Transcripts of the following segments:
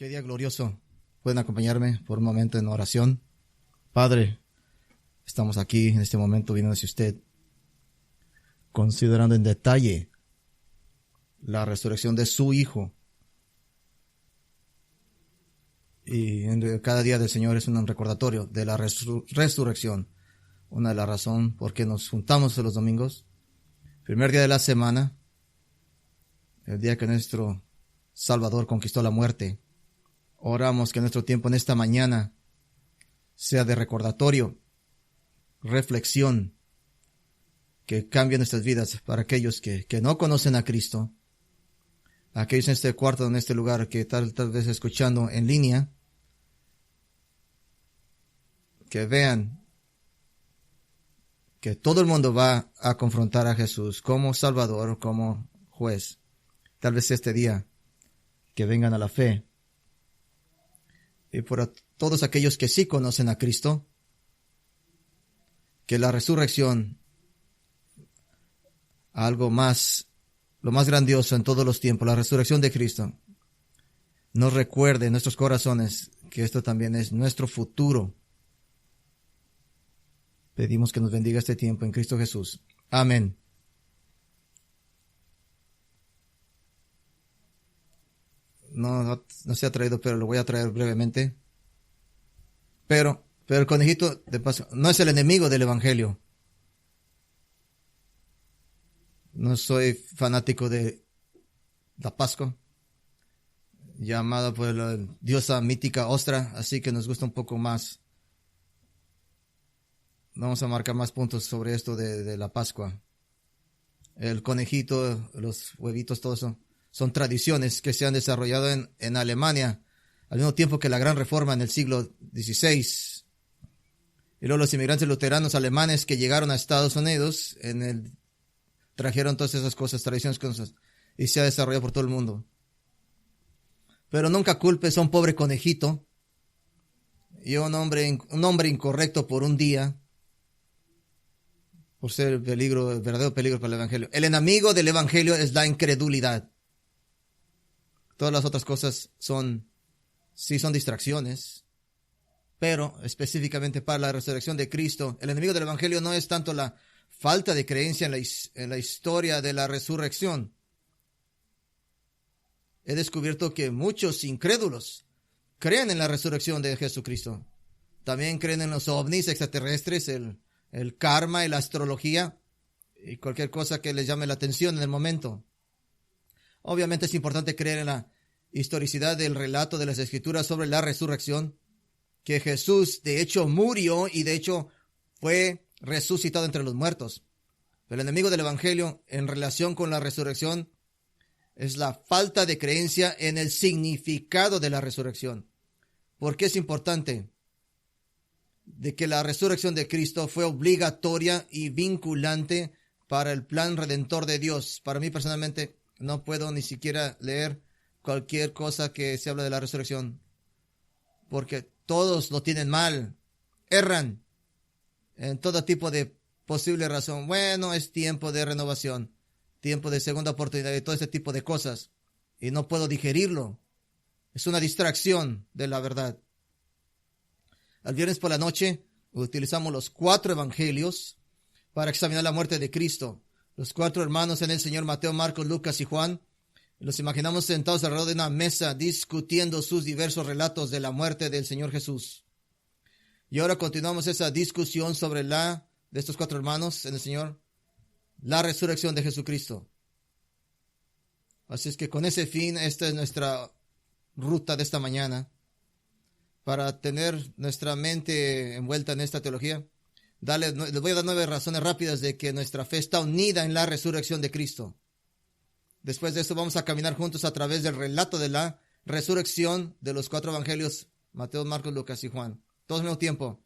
Qué día glorioso. Pueden acompañarme por un momento en oración. Padre, estamos aquí en este momento viendo hacia usted, considerando en detalle la resurrección de su Hijo. Y cada día del Señor es un recordatorio de la resurrección. Una de las razones por qué nos juntamos los domingos. Primer día de la semana, el día que nuestro Salvador conquistó la muerte. Oramos que nuestro tiempo en esta mañana sea de recordatorio, reflexión, que cambie nuestras vidas para aquellos que no conocen a Cristo, aquellos en este cuarto, en este lugar, que tal vez escuchando en línea, que vean que todo el mundo va a confrontar a Jesús como Salvador, como juez. Tal vez este día que vengan a la fe. Y por todos aquellos que sí conocen a Cristo, que la resurrección, algo más, lo más grandioso en todos los tiempos, la resurrección de Cristo, nos recuerde en nuestros corazones que esto también es nuestro futuro. Pedimos que nos bendiga este tiempo en Cristo Jesús. Amén. No se ha traído, pero lo voy a traer brevemente. Pero el conejito, de paso, no es el enemigo del Evangelio. No soy fanático de la Pascua, llamada por la diosa mítica Ostra, así que nos gusta un poco más. Vamos a marcar más puntos sobre esto de la Pascua. El conejito, los huevitos, todo eso, son tradiciones que se han desarrollado en Alemania, al mismo tiempo que la Gran Reforma en el siglo XVI. Y luego los inmigrantes luteranos alemanes que llegaron a Estados Unidos, trajeron todas esas cosas, tradiciones, cosas, y se ha desarrollado por todo el mundo. Pero nunca culpes a un pobre conejito y a un hombre incorrecto por un día, por ser el verdadero peligro para el Evangelio. El enemigo del Evangelio es la incredulidad. Todas las otras cosas son distracciones, pero específicamente para la resurrección de Cristo, el enemigo del Evangelio no es tanto la falta de creencia en la historia de la resurrección. He descubierto que muchos incrédulos creen en la resurrección de Jesucristo. También creen en los ovnis extraterrestres, el karma y la astrología y cualquier cosa que les llame la atención en el momento. Obviamente es importante creer en la historicidad del relato de las Escrituras sobre la resurrección, que Jesús de hecho murió y de hecho fue resucitado entre los muertos. Pero el enemigo del Evangelio en relación con la resurrección es la falta de creencia en el significado de la resurrección. ¿Por qué es importante? De que la resurrección de Cristo fue obligatoria y vinculante para el plan redentor de Dios. Para mí personalmente no puedo ni siquiera leer cualquier cosa que se habla de la resurrección, porque todos lo tienen mal, erran en todo tipo de posible razón. Bueno, es tiempo de renovación, tiempo de segunda oportunidad y todo ese tipo de cosas, y no puedo digerirlo. Es una distracción de la verdad. El viernes por la noche utilizamos los 4 evangelios para examinar la muerte de Cristo. Los 4 hermanos en el Señor, Mateo, Marcos, Lucas y Juan. Los imaginamos sentados alrededor de una mesa discutiendo sus diversos relatos de la muerte del Señor Jesús. Y ahora continuamos esa discusión sobre de estos 4 hermanos en el Señor, la resurrección de Jesucristo. Así es que con ese fin, esta es nuestra ruta de esta mañana, para tener nuestra mente envuelta en esta teología. Les voy a dar 9 razones rápidas de que nuestra fe está unida en la resurrección de Cristo. Después de esto vamos a caminar juntos a través del relato de la resurrección de los 4 evangelios, Mateo, Marcos, Lucas y Juan. Todos al mismo tiempo.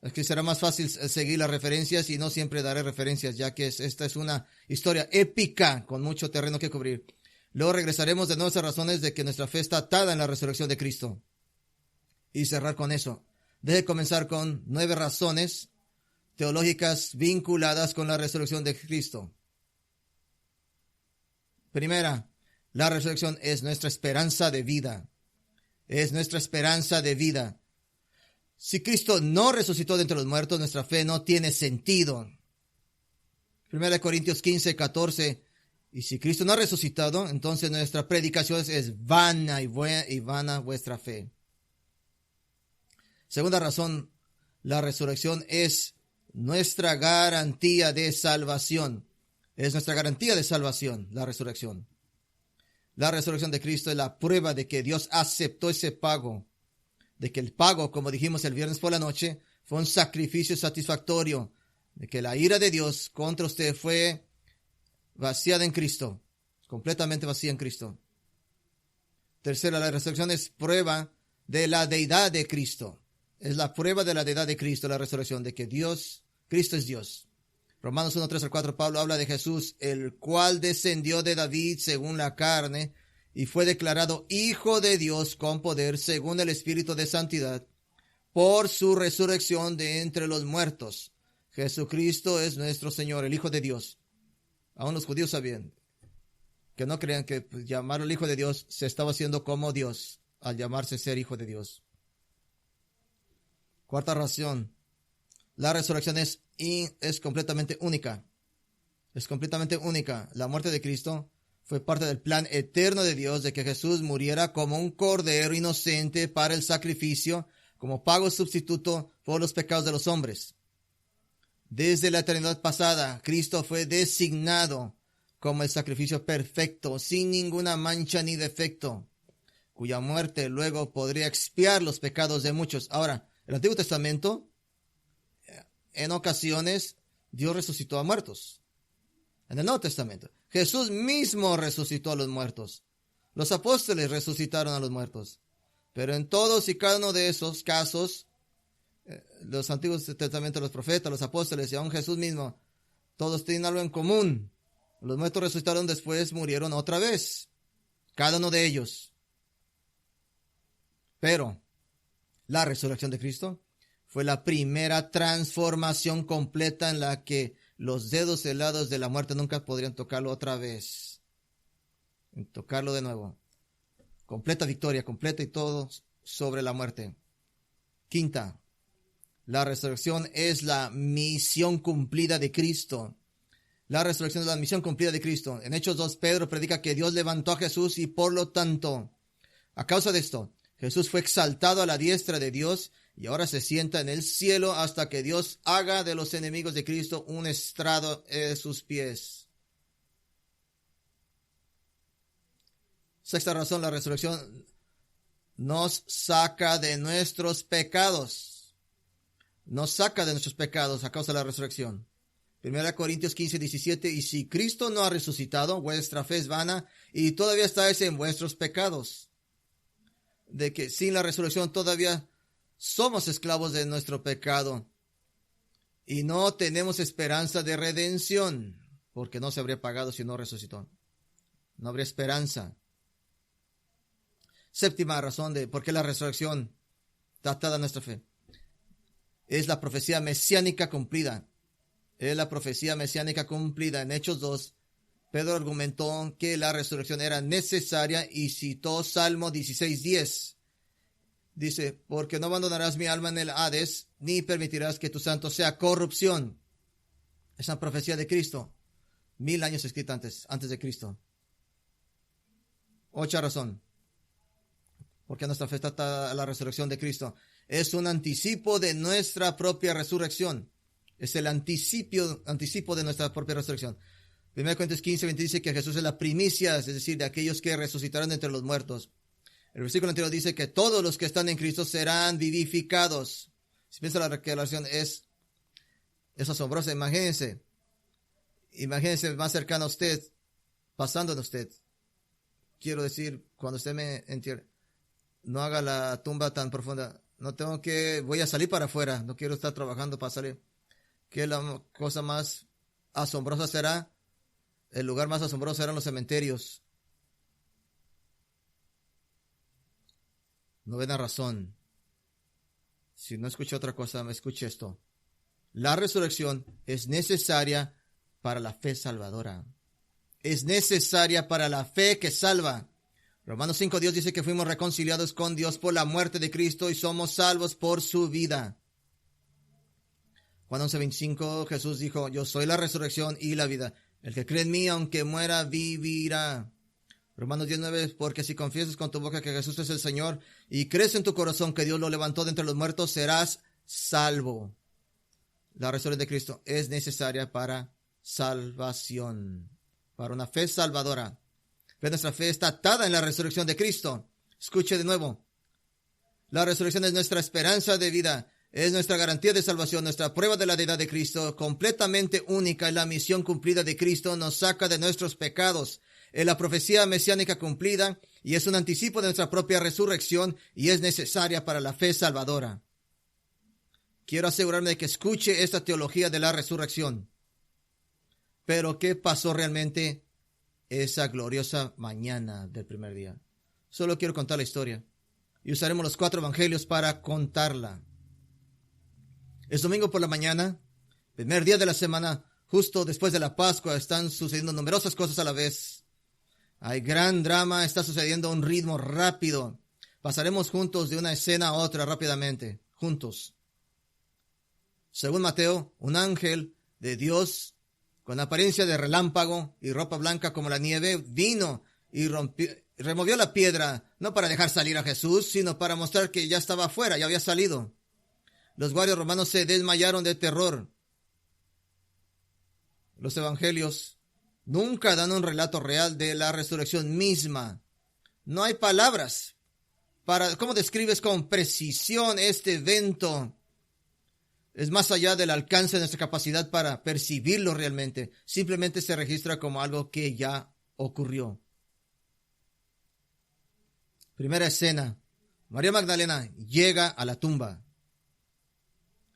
Es que será más fácil seguir las referencias y no siempre daré referencias, ya que esta es una historia épica con mucho terreno que cubrir. Luego regresaremos de nuevas razones de que nuestra fe está atada en la resurrección de Cristo. Y cerrar con eso. Deje comenzar con 9 razones teológicas vinculadas con la resurrección de Cristo. Primera, la resurrección es nuestra esperanza de vida. Es nuestra esperanza de vida. Si Cristo no resucitó de entre los muertos, nuestra fe no tiene sentido. 1 Corintios 15:14. Y si Cristo no ha resucitado, entonces nuestra predicación es vana y vana vuestra fe. Segunda razón, la resurrección es nuestra garantía de salvación. Es nuestra garantía de salvación, la resurrección. La resurrección de Cristo es la prueba de que Dios aceptó ese pago. De que el pago, como dijimos el viernes por la noche, fue un sacrificio satisfactorio. De que la ira de Dios contra usted fue vaciada en Cristo. Completamente vacía en Cristo. Tercera, la resurrección es prueba de la deidad de Cristo. Es la prueba de la deidad de Cristo, la resurrección, de que Cristo es Dios. Romanos 1:3-4, Pablo habla de Jesús, el cual descendió de David según la carne y fue declarado Hijo de Dios con poder según el Espíritu de Santidad por su resurrección de entre los muertos. Jesucristo es nuestro Señor, el Hijo de Dios. Aún los judíos sabían que no creían que llamar al Hijo de Dios se estaba haciendo como Dios al llamarse ser Hijo de Dios. Cuarta razón, la resurrección es completamente única. Es completamente única. La muerte de Cristo fue parte del plan eterno de Dios de que Jesús muriera como un cordero inocente para el sacrificio, como pago sustituto por los pecados de los hombres. Desde la eternidad pasada, Cristo fue designado como el sacrificio perfecto, sin ninguna mancha ni defecto, cuya muerte luego podría expiar los pecados de muchos. Ahora, el Antiguo Testamento, en ocasiones, Dios resucitó a muertos. En el Nuevo Testamento, Jesús mismo resucitó a los muertos. Los apóstoles resucitaron a los muertos. Pero en todos y cada uno de esos casos, los Antiguos Testamentos, los profetas, los apóstoles y aún Jesús mismo, todos tienen algo en común. Los muertos resucitaron después, murieron otra vez. Cada uno de ellos. Pero la resurrección de Cristo fue la primera transformación completa en la que los dedos helados de la muerte nunca podrían tocarlo otra vez. Tocarlo de nuevo. Completa victoria, completa y todo sobre la muerte. Quinta, la resurrección es la misión cumplida de Cristo. La resurrección es la misión cumplida de Cristo. En Hechos 2, Pedro predica que Dios levantó a Jesús y por lo tanto, a causa de esto, Jesús fue exaltado a la diestra de Dios y ahora se sienta en el cielo hasta que Dios haga de los enemigos de Cristo un estrado de sus pies. Sexta razón, la resurrección nos saca de nuestros pecados. Nos saca de nuestros pecados a causa de la resurrección. 1 Corintios 15:17, y si Cristo no ha resucitado, vuestra fe es vana y todavía estáis en vuestros pecados. De que sin la resurrección todavía somos esclavos de nuestro pecado y no tenemos esperanza de redención, porque no se habría pagado si no resucitó. No habría esperanza. Séptima razón de por qué la resurrección está atada a nuestra fe. Es la profecía mesiánica cumplida. Es la profecía mesiánica cumplida. En Hechos 2, Pedro argumentó que la resurrección era necesaria y citó Salmo 16:10. Dice, porque no abandonarás mi alma en el Hades, ni permitirás que tu santo sea corrupción. Es una profecía de Cristo. 1000 años escrita antes de Cristo. 8 razón. Porque nuestra fe está atada a la resurrección de Cristo. Es un anticipo de nuestra propia resurrección. Es el anticipo de nuestra propia resurrección. 1 Corintios 15:20 dice que Jesús es la primicia, es decir, de aquellos que resucitarán entre los muertos. El versículo anterior dice que todos los que están en Cristo serán vivificados. Si piensa la declaración es asombrosa. Imagínense más cercano a usted, pasando en usted. Quiero decir, cuando usted me entierre, no haga la tumba tan profunda. Voy a salir para afuera. No quiero estar trabajando para salir. Que la cosa más asombrosa será, el lugar más asombroso serán los cementerios. Novena razón. Si no escucha otra cosa, me escuche esto. La resurrección es necesaria para la fe salvadora. Es necesaria para la fe que salva. Romanos 5, Dios dice que fuimos reconciliados con Dios por la muerte de Cristo y somos salvos por su vida. Juan 11:25, Jesús dijo, yo soy la resurrección y la vida. El que cree en mí, aunque muera, vivirá. Romanos 19, porque si confiesas con tu boca que Jesús es el Señor y crees en tu corazón que Dios lo levantó de entre los muertos, serás salvo. La resurrección de Cristo es necesaria para salvación, para una fe salvadora. Pero nuestra fe está atada en la resurrección de Cristo. Escuche de nuevo. La resurrección es nuestra esperanza de vida, es nuestra garantía de salvación, nuestra prueba de la deidad de Cristo, completamente única. La misión cumplida de Cristo nos saca de nuestros pecados. Es la profecía mesiánica cumplida y es un anticipo de nuestra propia resurrección y es necesaria para la fe salvadora. Quiero asegurarme de que escuche esta teología de la resurrección. Pero, ¿qué pasó realmente esa gloriosa mañana del primer día? Solo quiero contar la historia y usaremos los 4 evangelios para contarla. Es domingo por la mañana, primer día de la semana, justo después de la Pascua. Están sucediendo numerosas cosas a la vez. Hay gran drama, está sucediendo a un ritmo rápido. Pasaremos juntos de una escena a otra rápidamente, juntos. Según Mateo, un ángel de Dios, con apariencia de relámpago y ropa blanca como la nieve, vino y removió la piedra, no para dejar salir a Jesús, sino para mostrar que ya estaba afuera, ya había salido. Los guardias romanos se desmayaron de terror. Los evangelios nunca dan un relato real de la resurrección misma. No hay palabras para cómo describes con precisión este evento. Es más allá del alcance de nuestra capacidad para percibirlo realmente. Simplemente se registra como algo que ya ocurrió. Primera escena. María Magdalena llega a la tumba.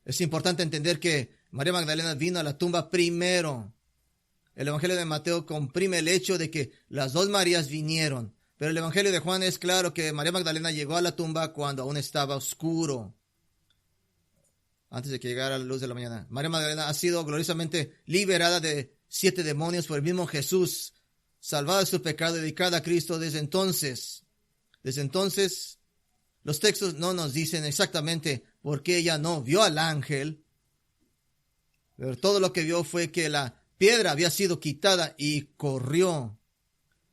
Es importante entender que María Magdalena vino a la tumba primero. El Evangelio de Mateo comprime el hecho de que las 2 Marías vinieron. Pero el Evangelio de Juan es claro que María Magdalena llegó a la tumba cuando aún estaba oscuro, antes de que llegara la luz de la mañana. María Magdalena ha sido gloriosamente liberada de 7 demonios por el mismo Jesús, salvada de su pecado y dedicada a Cristo desde entonces. Desde entonces, los textos no nos dicen exactamente por qué ella no vio al ángel, pero todo lo que vio fue que la piedra había sido quitada y corrió.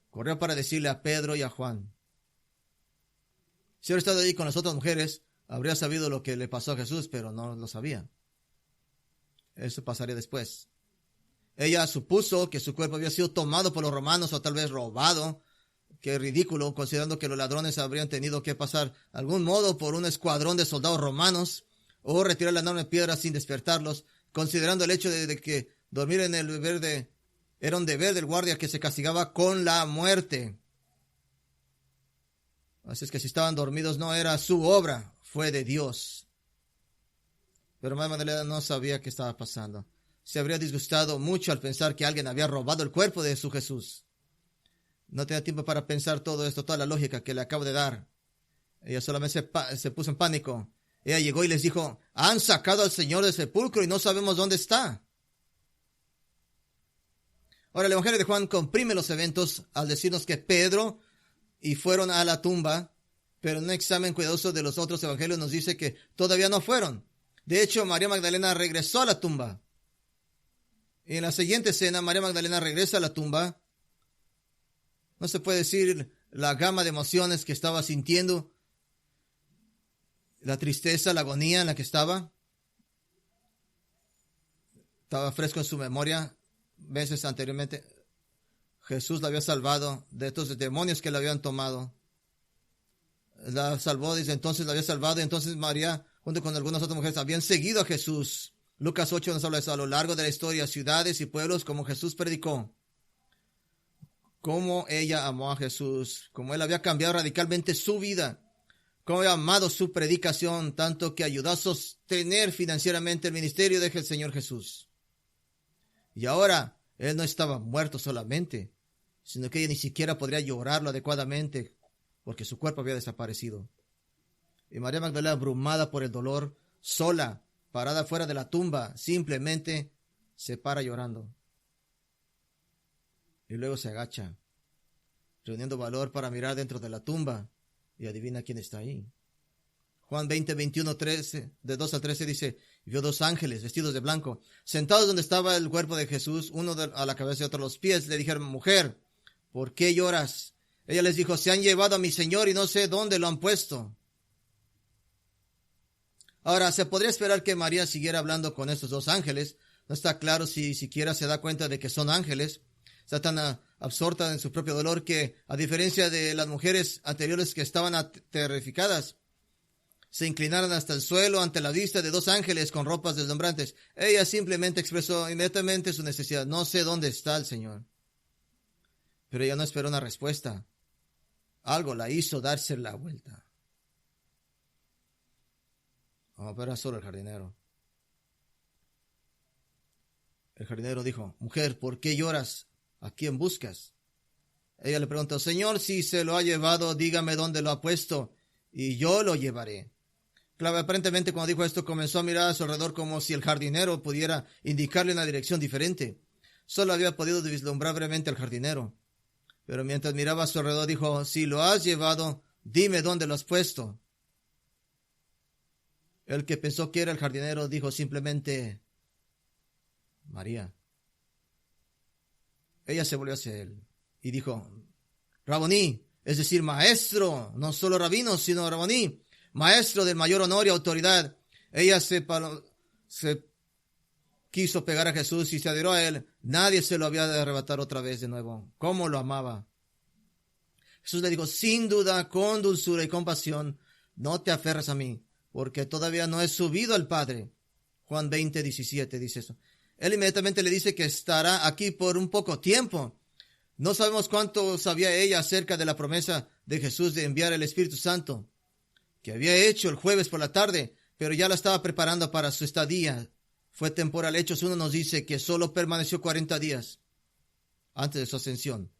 Corrió para decirle a Pedro y a Juan. Si hubiera estado ahí con las otras mujeres, habría sabido lo que le pasó a Jesús, pero no lo sabía. Eso pasaría después. Ella supuso que su cuerpo había sido tomado por los romanos o tal vez robado. Qué ridículo, considerando que los ladrones habrían tenido que pasar algún modo por un escuadrón de soldados romanos o retirar la enorme piedra sin despertarlos, considerando el hecho de que dormir en el deber era un deber del guardia que se castigaba con la muerte. Así es que si estaban dormidos no era su obra, fue de Dios. Pero María Magdalena no sabía qué estaba pasando. Se habría disgustado mucho al pensar que alguien había robado el cuerpo de su Jesús. No tenía tiempo para pensar todo esto, toda la lógica que le acabo de dar. Ella solamente se puso en pánico. Ella llegó y les dijo, han sacado al Señor del sepulcro y no sabemos dónde está. Ahora el Evangelio de Juan comprime los eventos al decirnos que Pedro y fueron a la tumba, pero en un examen cuidadoso de los otros evangelios nos dice que todavía no fueron. De hecho, María Magdalena regresó a la tumba. Y en la siguiente escena, María Magdalena regresa a la tumba. No se puede decir la gama de emociones que estaba sintiendo, la tristeza, la agonía en la que estaba. Estaba fresco en su memoria. Veces anteriormente, Jesús la había salvado de estos demonios que la habían tomado. La salvó, desde entonces la había salvado, y entonces María, junto con algunas otras mujeres, habían seguido a Jesús. Lucas 8 nos habla de eso, a lo largo de la historia, ciudades y pueblos, como Jesús predicó. Cómo ella amó a Jesús, cómo él había cambiado radicalmente su vida, cómo había amado su predicación, tanto que ayudó a sostener financieramente el ministerio del Señor Jesús. Y ahora, él no estaba muerto solamente, sino que ella ni siquiera podría llorarlo adecuadamente, porque su cuerpo había desaparecido. Y María Magdalena, abrumada por el dolor, sola, parada fuera de la tumba, simplemente se para llorando. Y luego se agacha, reuniendo valor para mirar dentro de la tumba. Y adivina quién está ahí. Juan 20, 21, 13, de 2 al 13 dice, vio dos ángeles vestidos de blanco, sentados donde estaba el cuerpo de Jesús, uno a la cabeza y otro a los pies. Le dijeron, mujer, ¿por qué lloras? Ella les dijo, se han llevado a mi Señor y no sé dónde lo han puesto. Ahora, se podría esperar que María siguiera hablando con estos dos ángeles. No está claro si siquiera se da cuenta de que son ángeles. Está tan absorta en su propio dolor que, a diferencia de las mujeres anteriores que estaban aterrificadas, se inclinaron hasta el suelo ante la vista de dos ángeles con ropas deslumbrantes. Ella simplemente expresó inmediatamente su necesidad. No sé dónde está el Señor. Pero ella no esperó una respuesta. Algo la hizo darse la vuelta. Oh, pero era solo el jardinero. El jardinero dijo, mujer, ¿por qué lloras? ¿A quién buscas? Ella le preguntó, Señor, si se lo ha llevado, dígame dónde lo ha puesto, y yo lo llevaré. Claro, aparentemente cuando dijo esto, comenzó a mirar a su alrededor como si el jardinero pudiera indicarle una dirección diferente. Solo había podido vislumbrar brevemente al jardinero. Pero mientras miraba a su alrededor, dijo, si lo has llevado, dime dónde lo has puesto. El que pensó que era el jardinero dijo simplemente, María. Ella se volvió hacia él y dijo, Raboní, es decir, maestro, no solo rabino, sino Raboní, maestro del mayor honor y autoridad. Ella se quiso pegar a Jesús y se adhirió a él. Nadie se lo había de arrebatar otra vez de nuevo. ¿Cómo lo amaba? Jesús le dijo, sin duda, con dulzura y compasión, no te aferres a mí, porque todavía no he subido al Padre. Juan 20, 17 dice eso. Él inmediatamente le dice que estará aquí por un poco tiempo. No sabemos cuánto sabía ella acerca de la promesa de Jesús de enviar el Espíritu Santo, que había hecho el jueves por la tarde, pero ya la estaba preparando para su estadía. Fue temporal. Hechos 1 nos dice que solo permaneció 40 días antes de su ascensión.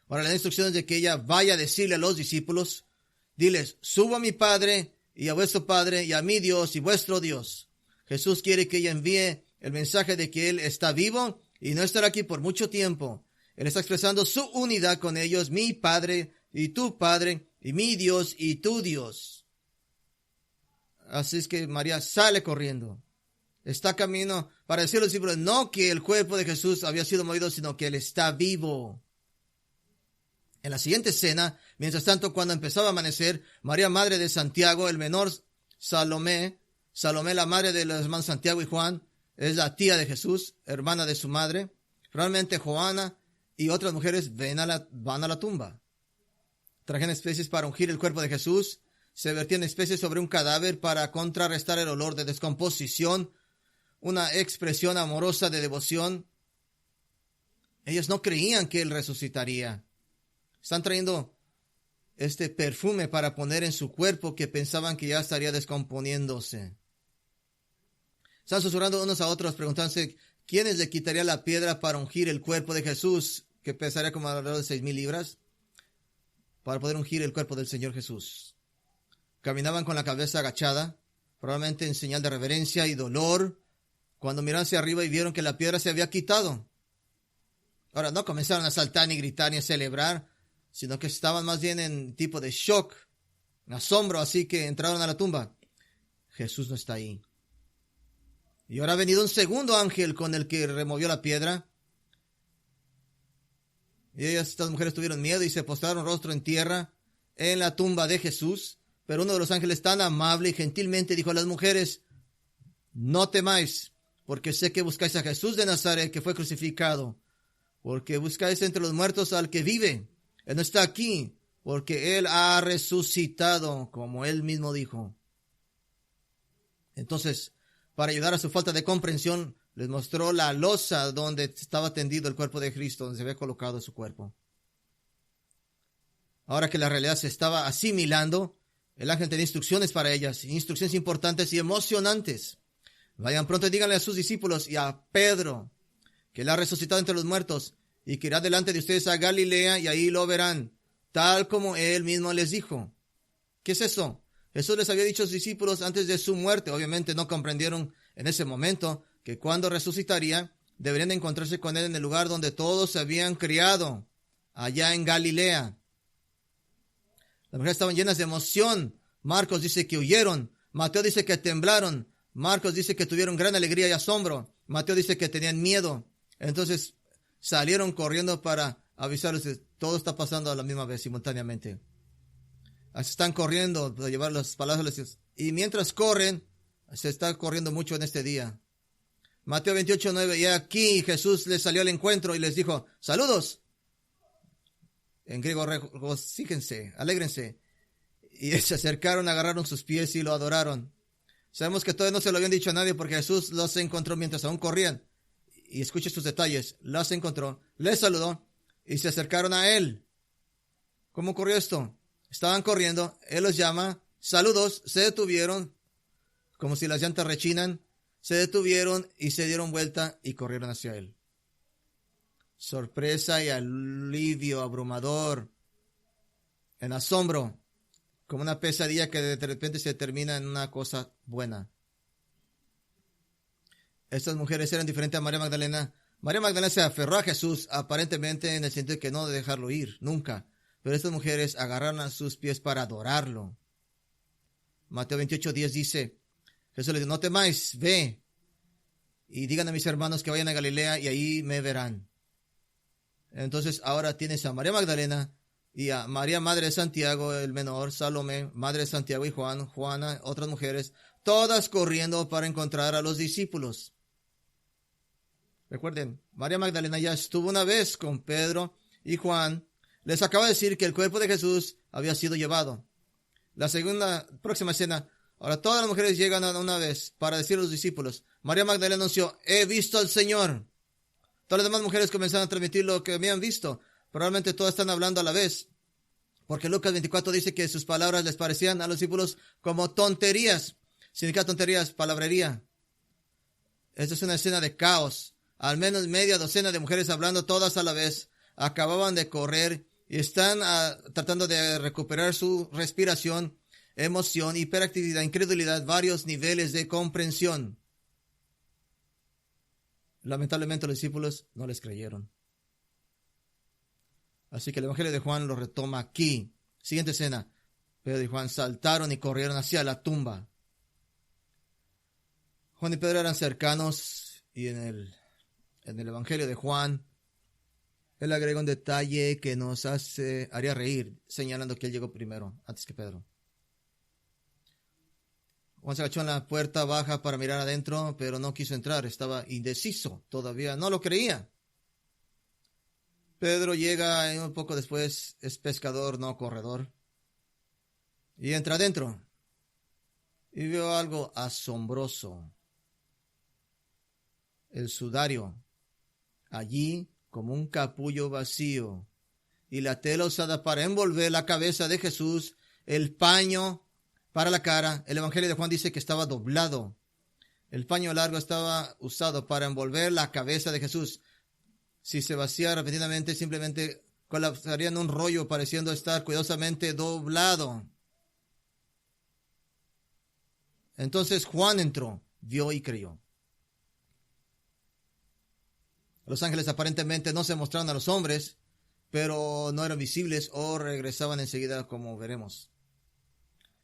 Ahora, la instrucción es de que ella vaya a decirle a los discípulos, diles, subo a mi Padre y a vuestro Padre y a mi Dios y vuestro Dios. Jesús quiere que ella envíe el mensaje de que Él está vivo y no estará aquí por mucho tiempo. Él está expresando su unidad con ellos, mi Padre y tu Padre, y mi Dios y tu Dios. Así es que María sale corriendo. Está camino para decirle a los discípulos, no que el cuerpo de Jesús había sido molido, sino que Él está vivo. En la siguiente escena, mientras tanto, cuando empezaba a amanecer, María, madre de Santiago, el menor Salomé, la madre de los hermanos Santiago y Juan, es la tía de Jesús, hermana de su madre. Realmente Joana y otras mujeres van a la tumba. Trajeron especies para ungir el cuerpo de Jesús. Se vertían especies sobre un cadáver para contrarrestar el olor de descomposición. Una expresión amorosa de devoción. Ellos no creían que Él resucitaría. Están trayendo este perfume para poner en su cuerpo que pensaban que ya estaría descomponiéndose. Están susurrando unos a otros, preguntándose quiénes le quitaría la piedra para ungir el cuerpo de Jesús, que pesaría como alrededor de 6,000 libras, para poder ungir el cuerpo del Señor Jesús. Caminaban con la cabeza agachada, probablemente en señal de reverencia y dolor, cuando miraron hacia arriba y vieron que la piedra se había quitado. Ahora, no comenzaron a saltar, ni gritar, ni a celebrar, sino que estaban más bien en tipo de shock, en asombro, así que entraron a la tumba. Jesús no está ahí. Y ahora ha venido un segundo ángel con el que removió la piedra. Y estas mujeres tuvieron miedo y se postraron rostro en tierra en la tumba de Jesús. Pero uno de los ángeles, tan amable y gentilmente, dijo a las mujeres, no temáis, porque sé que buscáis a Jesús de Nazaret, que fue crucificado, porque buscáis entre los muertos al que vive. Él no está aquí, porque Él ha resucitado, como Él mismo dijo. Entonces, para ayudar a su falta de comprensión, les mostró la losa donde estaba tendido el cuerpo de Cristo, donde se había colocado su cuerpo. Ahora que la realidad se estaba asimilando, el ángel tenía instrucciones para ellas, instrucciones importantes y emocionantes. Vayan pronto y díganle a sus discípulos y a Pedro que Él ha resucitado entre los muertos y que irá delante de ustedes a Galilea y ahí lo verán, tal como Él mismo les dijo. ¿Qué es eso? Jesús les había dicho a sus discípulos antes de su muerte. Obviamente no comprendieron en ese momento que cuando resucitaría, deberían de encontrarse con Él en el lugar donde todos se habían criado. allá en Galilea. Las mujeres estaban llenas de emoción. Marcos dice que huyeron. Mateo dice que temblaron. Marcos dice que tuvieron gran alegría y asombro. Mateo dice que tenían miedo. Entonces salieron corriendo para avisarles que todo está pasando a la misma vez, simultáneamente. Así están corriendo para llevar las palabras. Y mientras corren, se está corriendo mucho en este día. Mateo 28:9. Y aquí Jesús les salió al encuentro y les dijo: saludos. En griego, regocíjense, alégrense. Y se acercaron, agarraron sus pies y lo adoraron. Sabemos que todavía no se lo habían dicho a nadie porque Jesús los encontró mientras aún corrían. Y escuche estos detalles. Los encontró, les saludó y se acercaron a él. ¿Cómo ocurrió esto? Estaban corriendo, él los llama, saludos, se detuvieron, como si las llantas rechinan, se detuvieron y se dieron vuelta y corrieron hacia él. Sorpresa y alivio abrumador, en asombro, como una pesadilla que de repente se termina en una cosa buena. Estas mujeres eran diferentes a María Magdalena. María Magdalena se aferró a Jesús, aparentemente en el sentido de que no de dejarlo ir, nunca. Pero estas mujeres agarraron a sus pies para adorarlo. Mateo 28:10 dice, Jesús les dijo: no temáis, ve y digan a mis hermanos que vayan a Galilea y ahí me verán. Entonces ahora tienes a María Magdalena y a María, madre de Santiago el menor, Salomé, madre de Santiago y Juan, Juana, otras mujeres, todas corriendo para encontrar a los discípulos. Recuerden, María Magdalena ya estuvo una vez con Pedro y Juan. Les acaba de decir que el cuerpo de Jesús había sido llevado. La próxima escena, ahora todas las mujeres llegan una vez para decir a los discípulos. María Magdalena anunció: he visto al Señor. Todas las demás mujeres comenzaron a transmitir lo que habían visto. Probablemente todas están hablando a la vez. Porque Lucas 24 dice que sus palabras les parecían a los discípulos como tonterías. Significa tonterías, palabrería. Esta es una escena de caos. Al menos media docena de mujeres hablando todas a la vez. Acababan de correr y están tratando de recuperar su respiración, emoción, hiperactividad, incredulidad, varios niveles de comprensión. Lamentablemente los discípulos no les creyeron. Así que el Evangelio de Juan lo retoma aquí. Siguiente escena. Pedro y Juan saltaron y corrieron hacia la tumba. Juan y Pedro eran cercanos y en el Evangelio de Juan él agrega un detalle que nos haría reír, señalando que él llegó primero, antes que Pedro. Juan se agachó en la puerta baja para mirar adentro, pero no quiso entrar, estaba indeciso, todavía no lo creía. Pedro llega un poco después, es pescador, no corredor, y entra adentro. Y vio algo asombroso. El sudario, allí como un capullo vacío, y la tela usada para envolver la cabeza de Jesús, el paño para la cara. El Evangelio de Juan dice que estaba doblado. El paño largo estaba usado para envolver la cabeza de Jesús. Si se vacía repentinamente, simplemente colapsaría en un rollo, pareciendo estar cuidadosamente doblado. Entonces Juan entró, vio y creyó. Los ángeles aparentemente no se mostraron a los hombres, pero no eran visibles o regresaban enseguida, como veremos.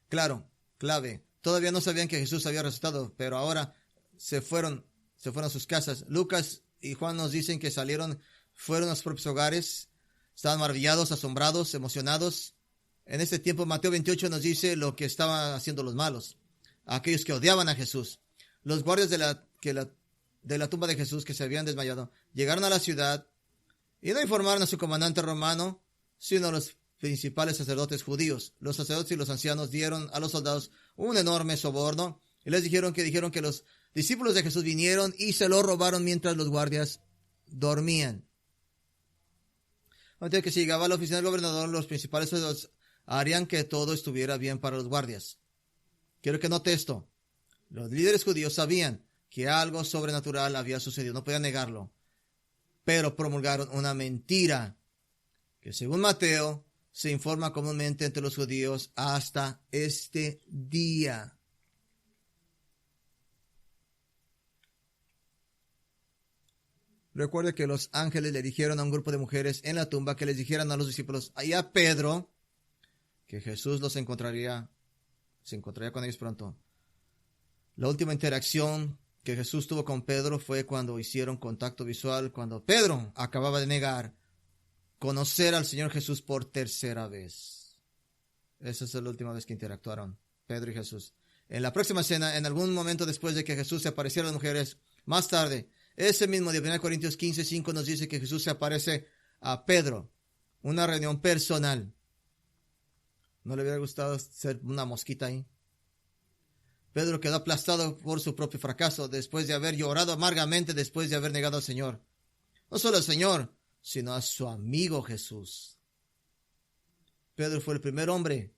Claro, clave. Todavía no sabían que Jesús había resucitado, pero ahora se fueron a sus casas. Lucas y Juan nos dicen que fueron a sus propios hogares, estaban maravillados, asombrados, emocionados. En este tiempo, Mateo 28 nos dice lo que estaban haciendo los malos, aquellos que odiaban a Jesús. Los guardias de la tumba de Jesús, que se habían desmayado, llegaron a la ciudad y no informaron a su comandante romano, sino a los principales sacerdotes judíos. Los sacerdotes y los ancianos dieron a los soldados un enorme soborno y les dijeron que los discípulos de Jesús vinieron y se lo robaron mientras los guardias dormían. Antes de que se llegaba a la oficina del gobernador, los principales sacerdotes harían que todo estuviera bien para los guardias. Quiero que note esto. Los líderes judíos sabían que algo sobrenatural había sucedido, no podían negarlo, pero promulgaron una mentira que, según Mateo, se informa comúnmente entre los judíos hasta este día. Recuerde que los ángeles le dijeron a un grupo de mujeres en la tumba que les dijeran a los discípulos y a Pedro que Jesús se encontraría con ellos pronto. La última interacción que Jesús tuvo con Pedro fue cuando hicieron contacto visual, cuando Pedro acababa de negar conocer al Señor Jesús por tercera vez. Esa es la última vez que interactuaron Pedro y Jesús. En la próxima cena, en algún momento después de que Jesús se apareciera a las mujeres, más tarde, ese mismo día, 1 Corintios 15:5 nos dice que Jesús se aparece a Pedro. Una reunión personal. ¿No le hubiera gustado ser una mosquita ahí? Pedro quedó aplastado por su propio fracaso después de haber llorado amargamente después de haber negado al Señor. No solo al Señor, sino a su amigo Jesús. Pedro fue el primer hombre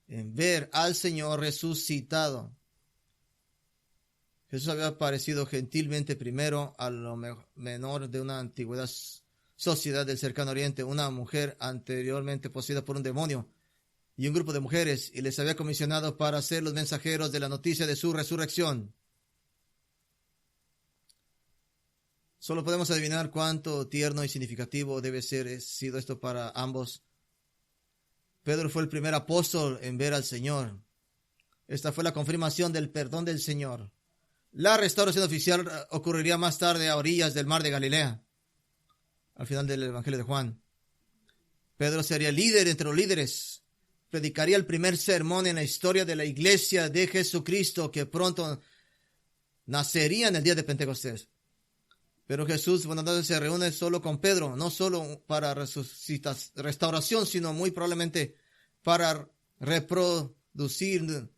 en ver al Señor resucitado. Jesús había aparecido gentilmente primero a lo menor de una antigua sociedad del cercano oriente, una mujer anteriormente poseída por un demonio y un grupo de mujeres, y les había comisionado para ser los mensajeros de la noticia de su resurrección. Solo podemos adivinar cuánto tierno y significativo debe ser sido esto para ambos. Pedro fue el primer apóstol en ver al Señor. Esta fue la confirmación del perdón del Señor. La restauración oficial ocurriría más tarde a orillas del mar de Galilea, al final del Evangelio de Juan. Pedro sería líder entre los líderes. Predicaría el primer sermón en la historia de la iglesia de Jesucristo que pronto nacería en el día de Pentecostés. Pero Jesús, bueno, se reúne solo con Pedro, no solo para restauración, sino muy probablemente para reproducir,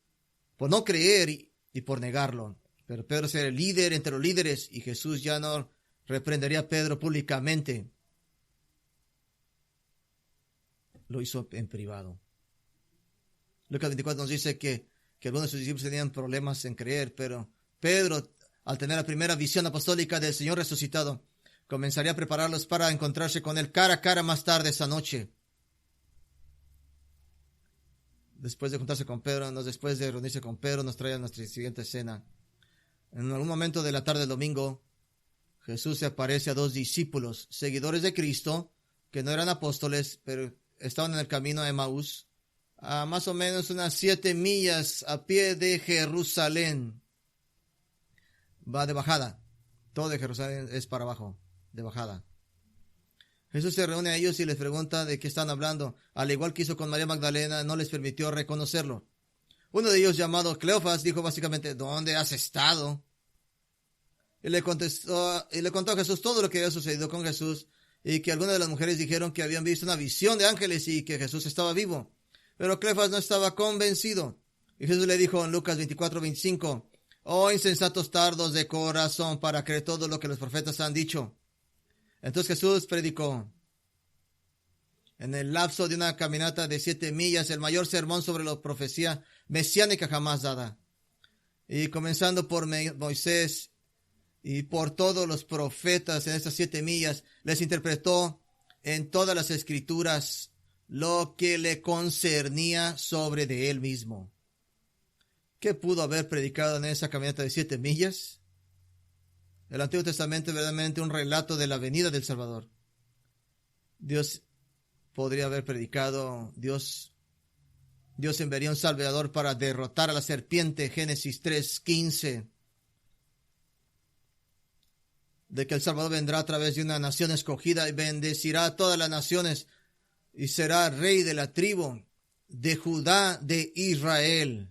por no creer y por negarlo. Pero Pedro sería el líder entre los líderes y Jesús ya no reprendería a Pedro públicamente. Lo hizo en privado. Lucas 24 nos dice que algunos de sus discípulos tenían problemas en creer, pero Pedro, al tener la primera visión apostólica del Señor resucitado, comenzaría a prepararlos para encontrarse con él cara a cara más tarde esa noche. Después de juntarse con Pedro, después de reunirse con Pedro, nos trae a nuestra siguiente escena. En algún momento de la tarde del domingo, Jesús se aparece a dos discípulos, seguidores de Cristo, que no eran apóstoles, pero estaban en el camino a Emaús, a más o menos unas 7 millas a pie de Jerusalén. Va de bajada. Todo de Jerusalén es para abajo, de bajada. Jesús se reúne a ellos y les pregunta de qué están hablando. Al igual que hizo con María Magdalena, no les permitió reconocerlo. Uno de ellos, llamado Cleofas, dijo básicamente, ¿dónde has estado? Y le contó a Jesús todo lo que había sucedido con Jesús y que algunas de las mujeres dijeron que habían visto una visión de ángeles y que Jesús estaba vivo. Pero Cleofas no estaba convencido. Y Jesús le dijo en Lucas 24:25, oh insensatos tardos de corazón para creer todo lo que los profetas han dicho. Entonces Jesús predicó en el lapso de una caminata de 7 millas el mayor sermón sobre la profecía mesiánica jamás dada. Y comenzando por Moisés y por todos los profetas en estas 7 millas, les interpretó en todas las escrituras lo que le concernía sobre de él mismo. ¿Qué pudo haber predicado en esa caminata de 7 millas? El Antiguo Testamento es verdaderamente un relato de la venida del Salvador. Dios podría haber predicado, Dios enviaría un Salvador para derrotar a la serpiente, Génesis 3:15. De que el Salvador vendrá a través de una nación escogida y bendecirá a todas las naciones y será rey de la tribu de Judá de Israel.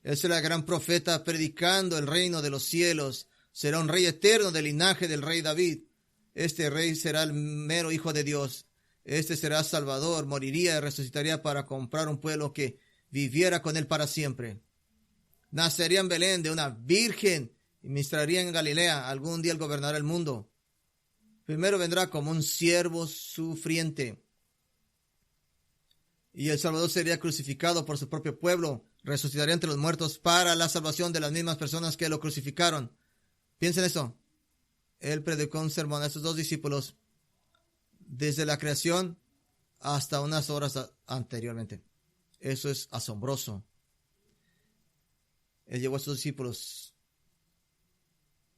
Él será el gran profeta predicando el reino de los cielos. Será un rey eterno del linaje del rey David. Este rey será el mero hijo de Dios. Este será Salvador, moriría y resucitaría para comprar un pueblo que viviera con él para siempre. Nacería en Belén de una virgen y ministraría en Galilea. Algún día él gobernará el mundo. Primero vendrá como un siervo sufriente. Y el Salvador sería crucificado por su propio pueblo. Resucitaría entre los muertos para la salvación de las mismas personas que lo crucificaron. Piensen eso. Él predicó un sermón a estos dos discípulos desde la creación hasta unas horas anteriormente. Eso es asombroso. Él llevó a sus discípulos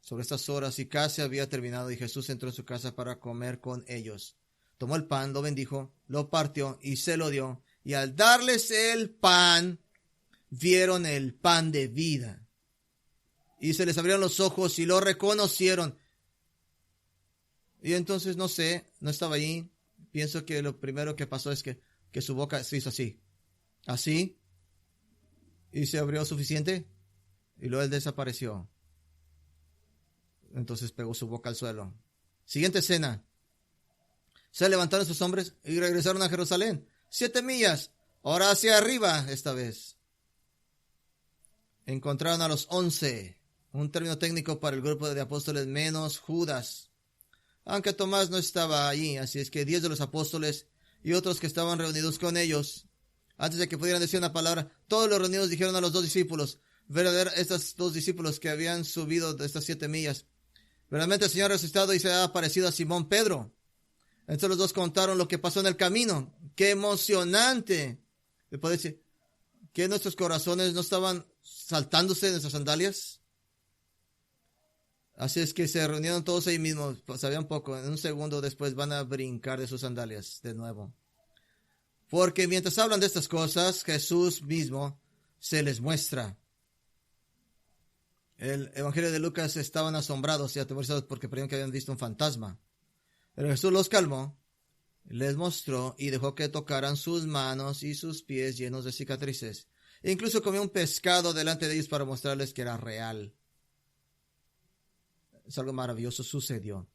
sobre estas horas y casi había terminado, y Jesús entró en su casa para comer con ellos. Tomó el pan, lo bendijo, lo partió y se lo dio. Y al darles el pan, vieron el pan de vida. Y se les abrieron los ojos y lo reconocieron. Y entonces, no sé, no estaba allí. Pienso que lo primero que pasó es que su boca se hizo así. Así. Y se abrió suficiente. Y luego él desapareció. Entonces pegó su boca al suelo. Siguiente escena. Se levantaron sus hombres y regresaron a Jerusalén. 7 millas. Ahora hacia arriba esta vez. Encontraron a los 11. Un término técnico para el grupo de apóstoles menos Judas. Aunque Tomás no estaba allí. Así es que 10 de los apóstoles y otros que estaban reunidos con ellos, antes de que pudieran decir una palabra, todos los reunidos dijeron a los 2 discípulos, estos 2 discípulos que habían subido de estas 7 millas, verdaderamente el Señor ha resucitado y se ha aparecido a Simón Pedro. Entonces los 2 contaron lo que pasó en el camino. ¡Qué emocionante! ¿Le puedo decir que nuestros corazones no estaban saltándose de nuestras sandalias? Así es que se reunieron todos ahí mismos, sabían poco, en un segundo después van a brincar de sus sandalias de nuevo. Porque mientras hablan de estas cosas, Jesús mismo se les muestra. El Evangelio de Lucas estaban asombrados y atemorizados porque creían que habían visto un fantasma. Pero Jesús los calmó, les mostró y dejó que tocaran sus manos y sus pies llenos de cicatrices. E incluso comió un pescado delante de ellos para mostrarles que era real. Es algo maravilloso sucedió.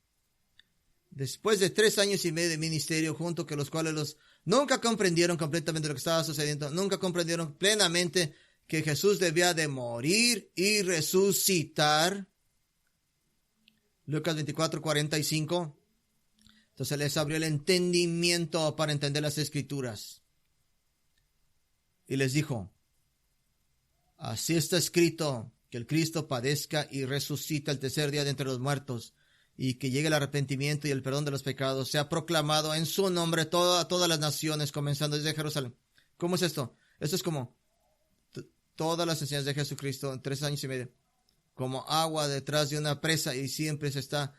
Después de 3 años y medio de ministerio, junto con los cuales nunca comprendieron completamente lo que estaba sucediendo, nunca comprendieron plenamente que Jesús debía de morir y resucitar. Lucas 24:45. Entonces les abrió el entendimiento para entender las Escrituras. Y les dijo, así está escrito, que el Cristo padezca y resucita el tercer día de entre los muertos, y que llegue el arrepentimiento y el perdón de los pecados, sea proclamado en su nombre a todas las naciones, comenzando desde Jerusalén. ¿Cómo es esto? Esto es como todas las enseñanzas de Jesucristo en 3 años y medio, como agua detrás de una presa, y siempre se está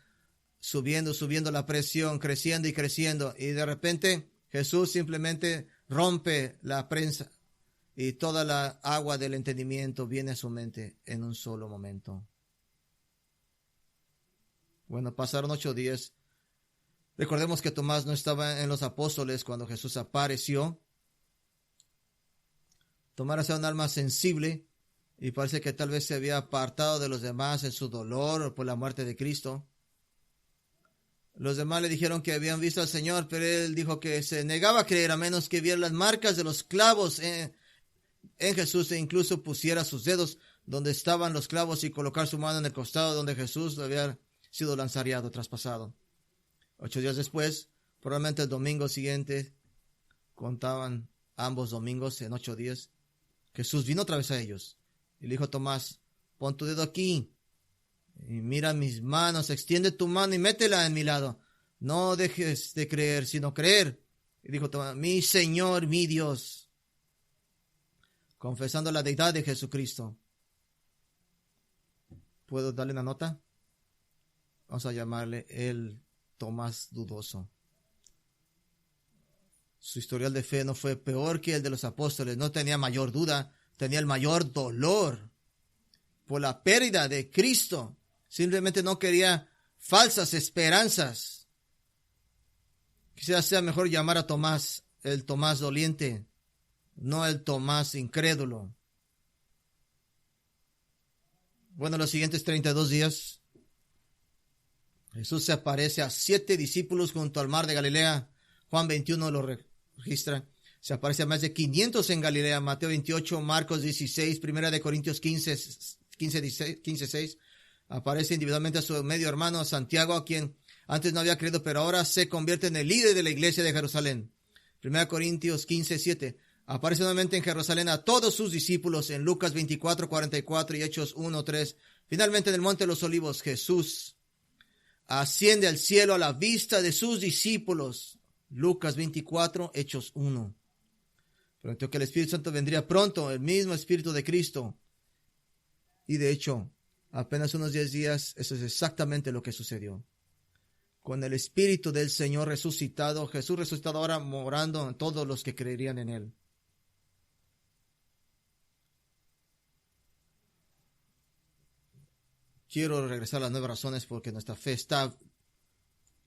subiendo la presión, creciendo y creciendo, y de repente Jesús simplemente rompe la prensa, y toda la agua del entendimiento viene a su mente en un solo momento. Bueno, pasaron 8 días. Recordemos que Tomás no estaba en los apóstoles cuando Jesús apareció. Tomás era un alma sensible y parece que tal vez se había apartado de los demás en su dolor por la muerte de Cristo. Los demás le dijeron que habían visto al Señor, pero él dijo que se negaba a creer a menos que viera las marcas de los clavos en Jesús, e incluso pusiera sus dedos donde estaban los clavos y colocar su mano en el costado donde Jesús había sido lanzareado, traspasado. 8 días después, probablemente el domingo siguiente, contaban ambos domingos en 8 días, Jesús vino otra vez a ellos y le dijo a Tomás, pon tu dedo aquí y mira mis manos, extiende tu mano y métela en mi lado. No dejes de creer, sino creer. Y dijo Tomás, mi Señor, mi Dios, confesando la deidad de Jesucristo. ¿Puedo darle una nota? Vamos a llamarle el Tomás dudoso. Su historial de fe no fue peor que el de los apóstoles. No tenía mayor duda, tenía el mayor dolor por la pérdida de Cristo. Simplemente no quería falsas esperanzas. Quizás sea mejor llamar a Tomás el Tomás doliente, no el Tomás incrédulo. Bueno, los siguientes 32 días, Jesús se aparece a 7 discípulos junto al mar de Galilea. Juan 21 lo registra. Se aparece a más de 500 en Galilea. Mateo 28, Marcos 16, 1 Corintios 15, 6. Aparece individualmente a su medio hermano Santiago, a quien antes no había creído, pero ahora se convierte en el líder de la iglesia de Jerusalén. 1 Corintios 15, 7. Aparece nuevamente en Jerusalén a todos sus discípulos en Lucas 24, 44 y Hechos 1, 3. Finalmente en el Monte de los Olivos, Jesús asciende al cielo a la vista de sus discípulos. Lucas 24, Hechos 1. Prometió que el Espíritu Santo vendría pronto, el mismo Espíritu de Cristo. Y de hecho, Apenas unos 10 días, eso es exactamente lo que sucedió. Con el Espíritu del Señor resucitado, Jesús resucitado ahora morando en todos los que creerían en Él. Quiero regresar a las 9 razones porque nuestra fe está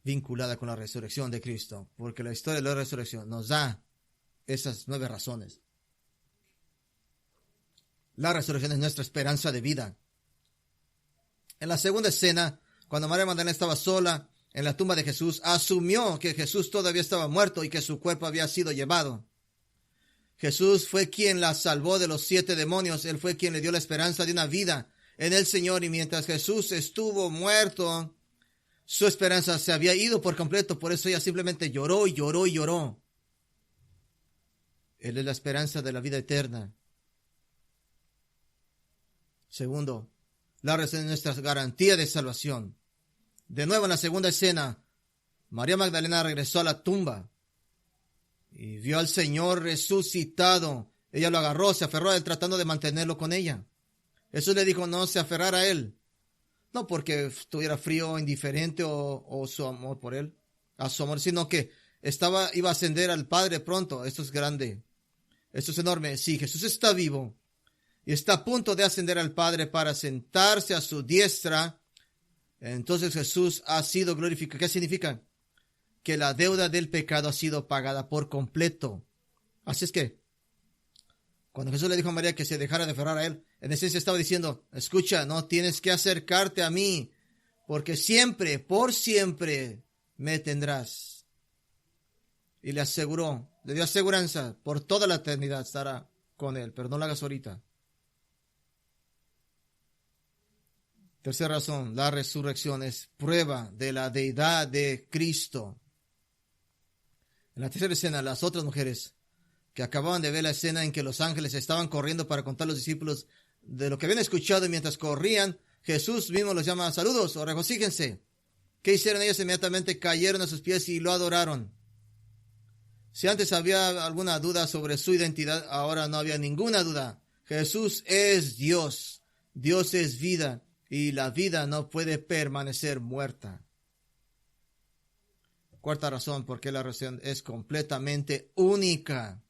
vinculada con la resurrección de Cristo, porque la historia de la resurrección nos da esas 9 razones. La resurrección es nuestra esperanza de vida. En la segunda escena, cuando María Magdalena estaba sola en la tumba de Jesús, asumió que Jesús todavía estaba muerto y que su cuerpo había sido llevado. Jesús fue quien la salvó de los 7 demonios. Él fue quien le dio la esperanza de una vida en el Señor. Y mientras Jesús estuvo muerto, su esperanza se había ido por completo. Por eso ella simplemente lloró y lloró y lloró. Él es la esperanza de la vida eterna. Segundo, la resurrección es nuestra garantía de salvación. De nuevo en la segunda escena, María Magdalena regresó a la tumba y vio al Señor resucitado. Ella lo agarró, se aferró a él tratando de mantenerlo con ella. Jesús le dijo no se aferrara a él. No porque estuviera frío, indiferente o su amor por él, a su amor, sino que iba a ascender al Padre pronto. Esto es grande. Esto es enorme. Sí, Jesús está vivo y está a punto de ascender al Padre para sentarse a su diestra. Entonces Jesús ha sido glorificado. ¿Qué significa? Que la deuda del pecado ha sido pagada por completo. Así es que, cuando Jesús le dijo a María que se dejara de aferrar a él, en esencia estaba diciendo, escucha, no tienes que acercarte a mí, porque siempre, por siempre, me tendrás. Y le aseguró, le dio aseguranza, por toda la eternidad estará con él, pero no lo hagas ahorita. Tercera razón, la resurrección es prueba de la deidad de Cristo. En la tercera escena, las otras mujeres que acababan de ver la escena en que los ángeles estaban corriendo para contar a los discípulos de lo que habían escuchado, y mientras corrían, Jesús mismo los llama saludos o regocíjense. ¿Qué hicieron ellos? Inmediatamente cayeron a sus pies y lo adoraron. Si antes había alguna duda sobre su identidad, ahora no había ninguna duda. Jesús es Dios. Dios es vida y la vida no puede permanecer muerta. Cuarta razón, por qué la resurrección es completamente única.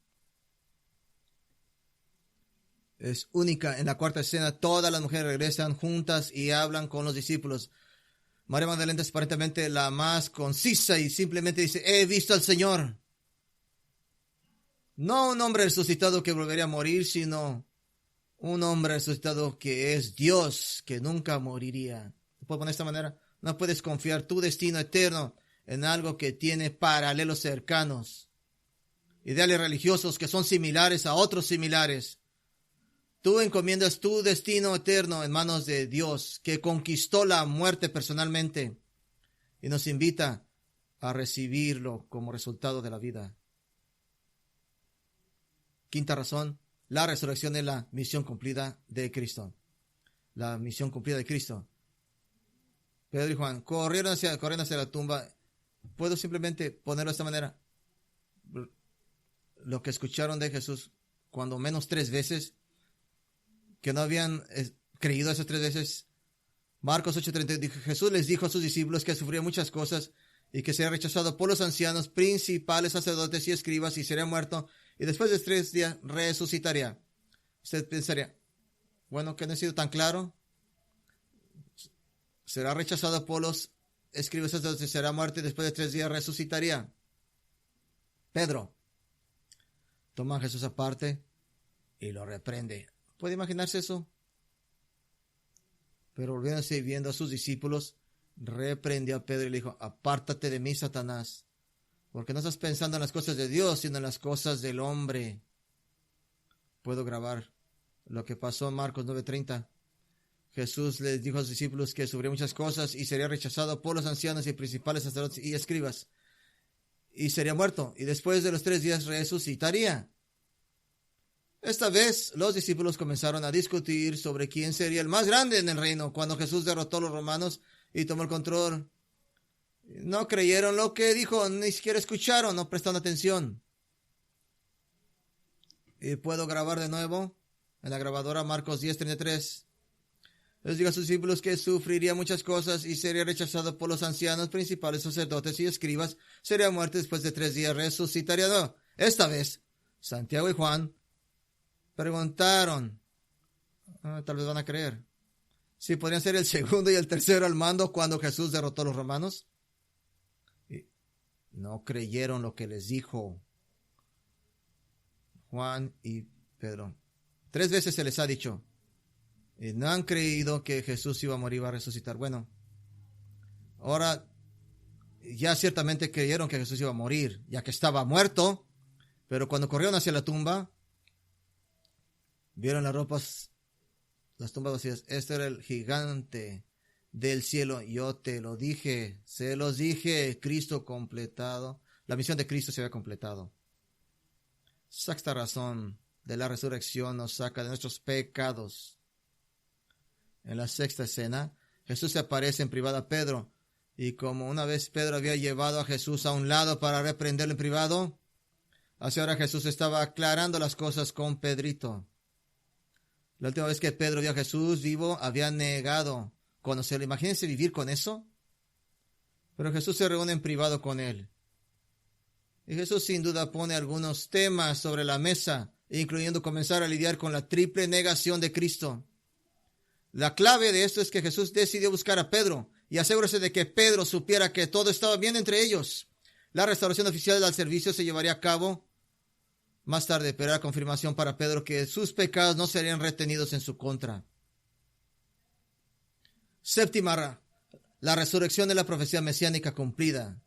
Es única. En la cuarta escena, todas las mujeres regresan juntas y hablan con los discípulos. María Magdalena es aparentemente la más concisa y simplemente dice, he visto al Señor. No un hombre resucitado que volvería a morir, sino un hombre resucitado que es Dios, que nunca moriría. ¿Puedo poner de esta manera? No puedes confiar tu destino eterno en algo que tiene paralelos cercanos, ideales religiosos que son similares a otros similares. Tú encomiendas tu destino eterno en manos de Dios, que conquistó la muerte personalmente y nos invita a recibirlo como resultado de la vida. Quinta razón, la resurrección es la misión cumplida de Cristo. La misión cumplida de Cristo. Pedro y Juan corrieron hacia la tumba. Puedo simplemente ponerlo de esta manera. Lo que escucharon de Jesús, cuando menos 3 veces, que no habían creído esas 3 veces. Marcos 8:30, Jesús les dijo a sus discípulos que sufría muchas cosas y que sería rechazado por los ancianos, principales, sacerdotes y escribas y sería muerto y después de 3 días resucitaría. Usted pensaría, bueno, que no ha sido tan claro. Será rechazado por los escribas y sacerdotes, será muerto y después de 3 días resucitaría. Pedro toma a Jesús aparte y lo reprende. ¿Puede imaginarse eso? Pero volviéndose y viendo a sus discípulos, reprendió a Pedro y le dijo, apártate de mí, Satanás, porque no estás pensando en las cosas de Dios, sino en las cosas del hombre. Puedo grabar lo que pasó en Marcos 9:30. Jesús les dijo a sus discípulos que sufriría muchas cosas y sería rechazado por los ancianos y principales sacerdotes y escribas. Y sería muerto. Y después de los 3 días resucitaría. Esta vez los discípulos comenzaron a discutir sobre quién sería el más grande en el reino. Cuando Jesús derrotó a los romanos y tomó el control, no creyeron lo que dijo, ni siquiera escucharon, no prestaron atención. Y puedo grabar de nuevo en la grabadora Marcos 10:33. Les dijo a sus discípulos que sufriría muchas cosas y sería rechazado por los ancianos, principales, sacerdotes y escribas. Sería muerto después de 3 días, resucitaría. No. Esta vez, Santiago y Juan preguntaron, tal vez van a creer, si podrían ser el segundo y el tercero al mando cuando Jesús derrotó a los romanos. Y no creyeron lo que les dijo Juan y Pedro. 3 veces se les ha dicho, y no han creído que Jesús iba a morir y iba a resucitar. Bueno, ahora ya ciertamente creyeron que Jesús iba a morir, ya que estaba muerto, pero cuando corrieron hacia la tumba, vieron las tumbas vacías. Este era el gigante del cielo. Yo te lo dije, se los dije, Cristo completado. La misión de Cristo se había completado. Sexta razón de la resurrección nos saca de nuestros pecados. En la sexta escena, Jesús se aparece en privado a Pedro, y como una vez Pedro había llevado a Jesús a un lado para reprenderlo en privado, así ahora Jesús estaba aclarando las cosas con Pedrito. La última vez que Pedro vio a Jesús vivo, había negado conocerlo. Imagínense vivir con eso. Pero Jesús se reúne en privado con él. Y Jesús sin duda pone algunos temas sobre la mesa, incluyendo comenzar a lidiar con la triple negación de Cristo. La clave de esto es que Jesús decidió buscar a Pedro y asegurarse de que Pedro supiera que todo estaba bien entre ellos. La restauración oficial del servicio se llevaría a cabo más tarde, pero era confirmación para Pedro que sus pecados no serían retenidos en su contra. Séptima, la resurrección de la profecía mesiánica cumplida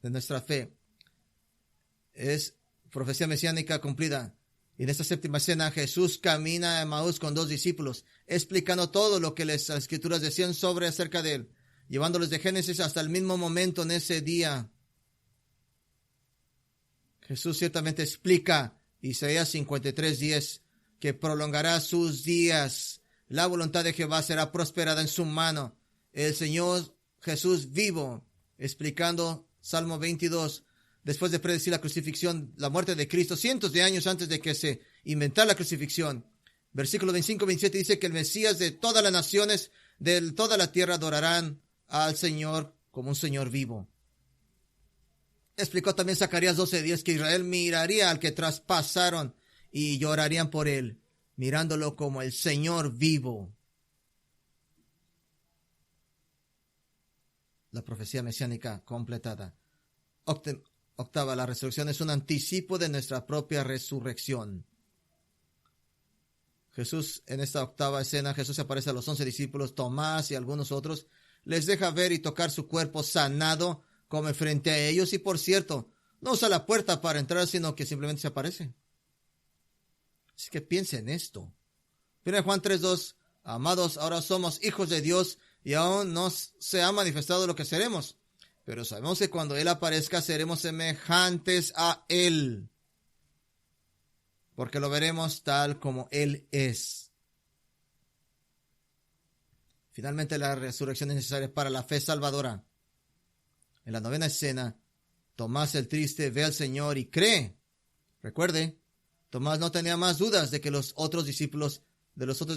de nuestra fe. Es profecía mesiánica cumplida. Y en esta séptima escena, Jesús camina a Emaús con 2 discípulos, explicando todo lo que las escrituras decían acerca de él, llevándolos de Génesis hasta el mismo momento en ese día. Jesús ciertamente explica, Isaías 53:10, que prolongará sus días. La voluntad de Jehová será prosperada en su mano. El Señor Jesús vivo, explicando Salmo 22, después de predecir la crucifixión, la muerte de Cristo, cientos de años antes de que se inventara la crucifixión. Versículo 25-27 dice que el Mesías de todas las naciones, de toda la tierra, adorarán al Señor como un Señor vivo. Explicó también Zacarías 12:10 que Israel miraría al que traspasaron y llorarían por él, mirándolo como el Señor vivo. La profecía mesiánica completada. Octava, la resurrección es un anticipo de nuestra propia resurrección. Jesús, en esta octava escena, Jesús aparece a los 11 discípulos, Tomás y algunos otros, les deja ver y tocar su cuerpo sanado, come frente a ellos y, por cierto, no usa la puerta para entrar, sino que simplemente se aparece. Así que piensen en esto. 1 Juan 3:2, amados, ahora somos hijos de Dios y aún no se ha manifestado lo que seremos. Pero sabemos que cuando Él aparezca seremos semejantes a Él, porque lo veremos tal como Él es. Finalmente, la resurrección es necesaria para la fe salvadora. En la novena escena, Tomás el triste ve al Señor y cree. Recuerde, Tomás no tenía más dudas de que los otros discípulos,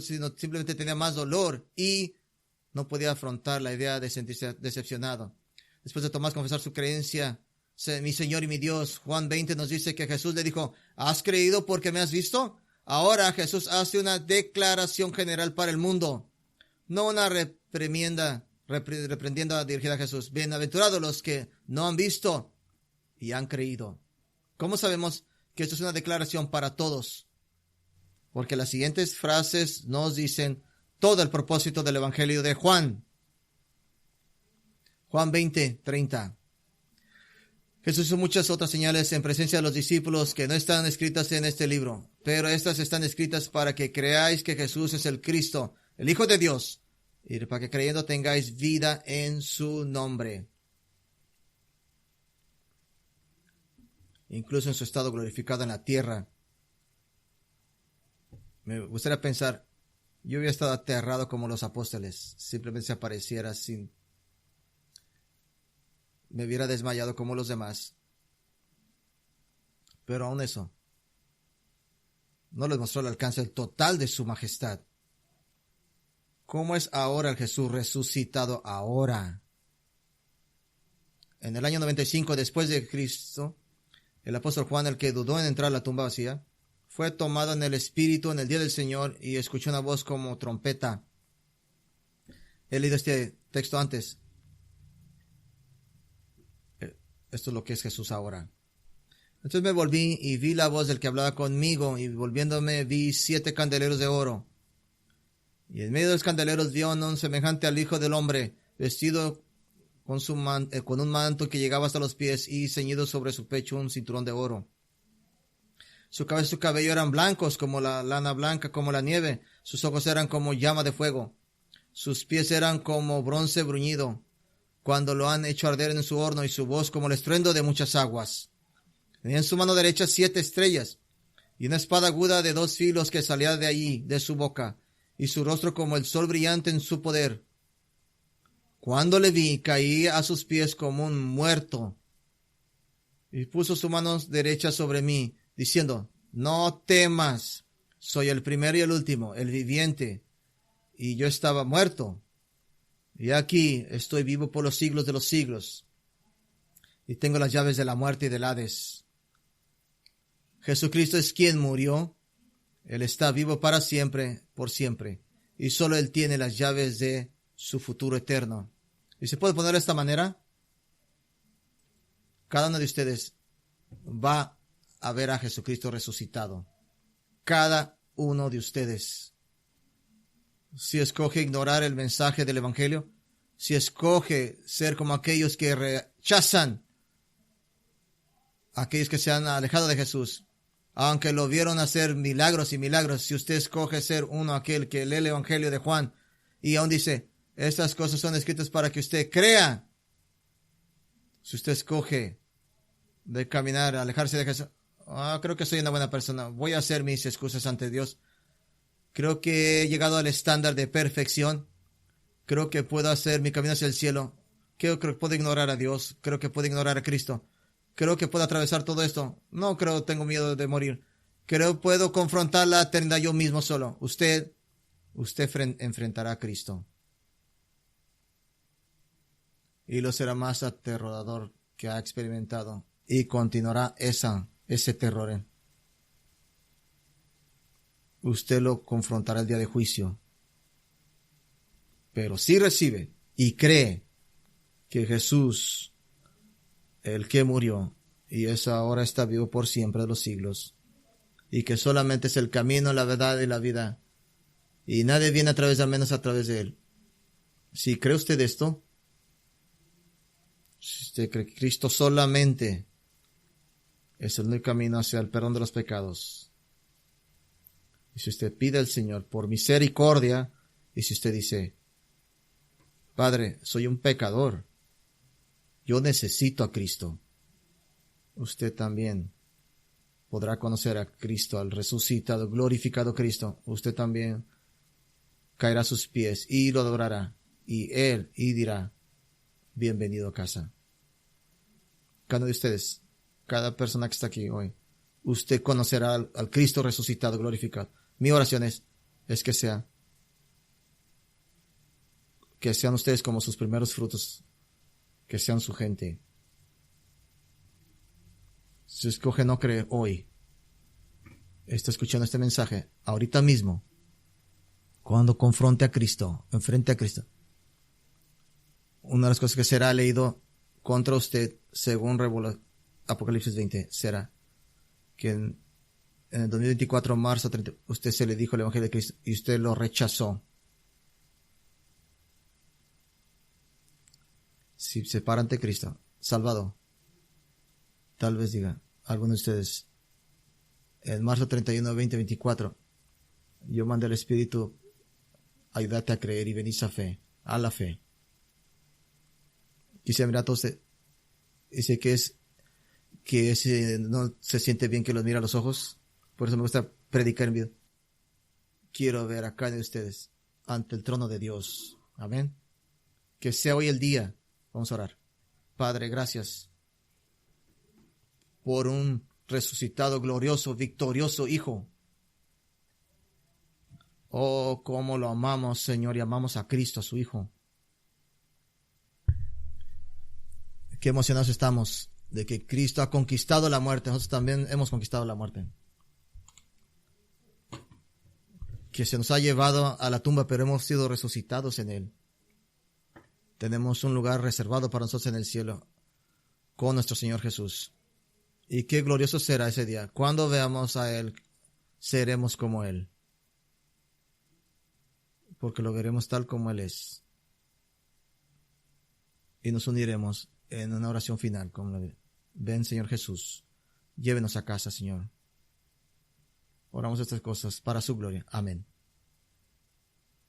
sino simplemente tenía más dolor y no podía afrontar la idea de sentirse decepcionado. Después de Tomás confesar su creencia, mi Señor y mi Dios, Juan 20 nos dice que Jesús le dijo, ¿has creído porque me has visto? Ahora Jesús hace una declaración general para el mundo, no una reprendienda dirigida a Jesús. Bienaventurados los que no han visto y han creído. ¿Cómo sabemos que esto es una declaración para todos? Porque las siguientes frases nos dicen todo el propósito del Evangelio de Juan. Juan 20:30. Jesús hizo muchas otras señales en presencia de los discípulos que no están escritas en este libro, pero estas están escritas para que creáis que Jesús es el Cristo, el Hijo de Dios, y para que creyendo tengáis vida en su nombre. Incluso en su estado glorificado en la tierra. Me gustaría pensar, yo hubiera estado aterrado como los apóstoles, simplemente se apareciera sin... Me hubiera desmayado como los demás. Pero aún eso no les mostró el alcance total de su majestad. ¿Cómo es ahora el Jesús resucitado ahora? En el año 95 después de Cristo, el apóstol Juan, el que dudó en entrar a la tumba vacía, fue tomado en el Espíritu en el día del Señor y escuchó una voz como trompeta. He leído este texto antes. Esto es lo que es Jesús ahora. Entonces me volví y vi la voz del que hablaba conmigo, y volviéndome vi 7 candeleros de oro. Y en medio de los candeleros vi a un semejante al Hijo del Hombre, vestido con un manto que llegaba hasta los pies y ceñido sobre su pecho un cinturón de oro. Su cabeza y su cabello eran blancos como la lana blanca, como la nieve. Sus ojos eran como llama de fuego. Sus pies eran como bronce bruñido, cuando lo han hecho arder en su horno, y su voz como el estruendo de muchas aguas. Tenía en su mano derecha 7 estrellas, y una espada aguda de 2 filos que salía de allí, de su boca, y su rostro como el sol brillante en su poder. Cuando le vi, caí a sus pies como un muerto, y puso su mano derecha sobre mí, diciendo: no temas, soy el primero y el último, el viviente, y yo estaba muerto, y aquí estoy vivo por los siglos de los siglos, y tengo las llaves de la muerte y del Hades. Jesucristo es quien murió. Él está vivo para siempre, por siempre, y solo Él tiene las llaves de su futuro eterno. ¿Y se puede poner de esta manera? Cada uno de ustedes va a ver a Jesucristo resucitado. Cada uno de ustedes. Si escoge ignorar el mensaje del Evangelio, si escoge ser como aquellos que rechazan, aquellos que se han alejado de Jesús, aunque lo vieron hacer milagros y milagros, si usted escoge ser uno aquel que lee el Evangelio de Juan y aún dice: estas cosas son escritas para que usted crea. Si usted escoge de caminar, alejarse de Jesús, creo que soy una buena persona, voy a hacer mis excusas ante Dios, creo que he llegado al estándar de perfección, creo que puedo hacer mi camino hacia el cielo, creo que puedo ignorar a Dios, creo que puedo ignorar a Cristo, creo que puedo atravesar todo esto, no creo, tengo miedo de morir, creo puedo confrontar la eternidad yo mismo solo. Usted enfrentará a Cristo, y lo será más aterrador que ha experimentado, y continuará ese terror. Usted lo confrontará el día de juicio. Pero si recibe y cree que Jesús, el que murió, y eso ahora está vivo por siempre de los siglos, y que solamente es el camino, la verdad y la vida, y nadie viene al menos a través de Él. Si cree usted esto, si usted cree que Cristo solamente es el único camino hacia el perdón de los pecados, y si usted pide al Señor por misericordia, y si usted dice: Padre, soy un pecador, yo necesito a Cristo, usted también podrá conocer a Cristo, al resucitado, glorificado Cristo. Usted también caerá a sus pies y lo adorará, y Él dirá: bienvenido a casa. Cada uno de ustedes, cada persona que está aquí hoy, usted conocerá al Cristo resucitado, glorificado. Mi oración es que sean ustedes como sus primeros frutos, que sean su gente. Si escoge no creer hoy, está escuchando este mensaje ahorita mismo, cuando confronte a Cristo, enfrente a Cristo, una de las cosas que será leído contra usted, según Apocalipsis 20, será que en el 2024, marzo 30, usted se le dijo el Evangelio de Cristo y usted lo rechazó. Si se para ante Cristo, salvado, tal vez diga algunos de ustedes: en marzo 31, 2024, yo mandé al Espíritu, ayúdate a creer y venís a la fe. Quisiera mirar a todos ustedes. Dice que no se siente bien que los mira a los ojos. Por eso me gusta predicar en video. Quiero ver a cada uno de ustedes ante el trono de Dios. Amén. Que sea hoy el día. Vamos a orar. Padre, gracias por un resucitado, glorioso, victorioso Hijo. Oh, cómo lo amamos, Señor, y amamos a Cristo, a su Hijo. Qué emocionados estamos de que Cristo ha conquistado la muerte. Nosotros también hemos conquistado la muerte. Que se nos ha llevado a la tumba, pero hemos sido resucitados en Él. Tenemos un lugar reservado para nosotros en el cielo con nuestro Señor Jesús. Y qué glorioso será ese día. Cuando veamos a Él, seremos como Él. Porque lo veremos tal como Él es. Y nos uniremos en una oración final. Ven, Señor Jesús, llévenos a casa, Señor. Oramos estas cosas para su gloria. Amén.